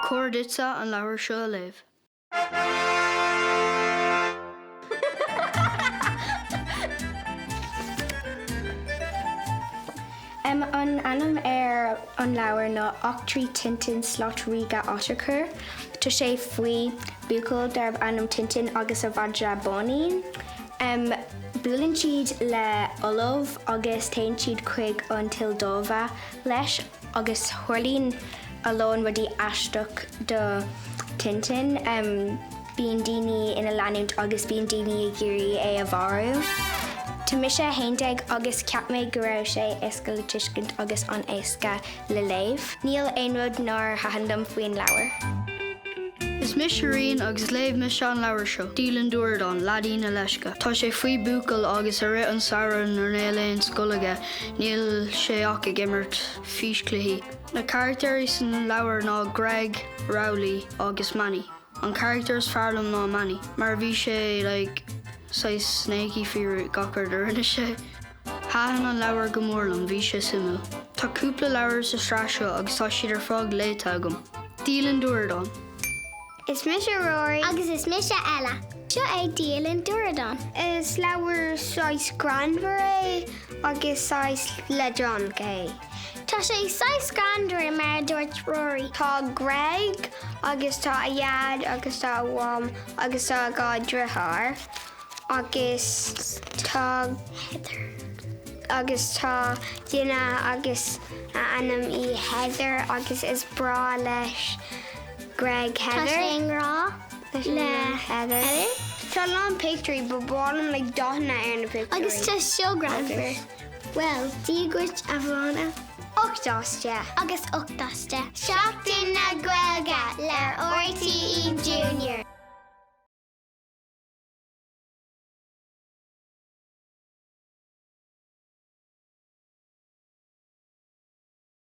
Corditsa an leabhar seo libh. An anam an leabhar ná 8 tintin slot riga ottachar, tá sé faoi bucail darb anam tintin agus a bhadra bonín. Bulann siad le olómh agus tain siad chuig an tildómha leis agus thuirlíonn alón rudí aisteach do tintin. Bíonn daoine ina leanúint agus bíonn daoine a gcuirí é a bharú. Tá mise héinteag agus ceapméid go raibh sé éasca le tuiscint agus an éasca le léamh. Níl aon rud nar thahandam faoin leabhar. Is misisiíonn agus léamh mis an leabhar seo, dílann dúradán, ladína leisca. Tá sé faoi bucail agus a rith an saorann ar néalaon scoilge, níl sé ach ag imirt físclaí. Na charactéirí san leabhar ná Greg, Rowley agus Manny. An characters fearlam ná Manny, mar bhí sé sais snaky fiú gachar rinne sé. Thahan an leabhar go mórlam, bhí sé simú. Tá cúpla leabhar sa sráiseo agus tá siad ar fág léite agam. Dílann dúradán. Is mis Rory agus is mis Ella. Seo é dílann dúradán. Is leabhar 6 granmhar agus 6 le John Gay. Tá sé 6 granmhar mar dúirt Rory. Tá Greg agus tá Iad agus tá Wam agus tá gá drithar. Agus tá Heather. Agus tá Dina agus anam I Heather agus is bra leis Greg Heather. Tá sé ngrá le Heather. Tá lá picture but bottom dothna ar na picture. Agus tá seo grandmother. Well, díguit a bhrána. Ochtáiste. Agus ochtáiste. Seach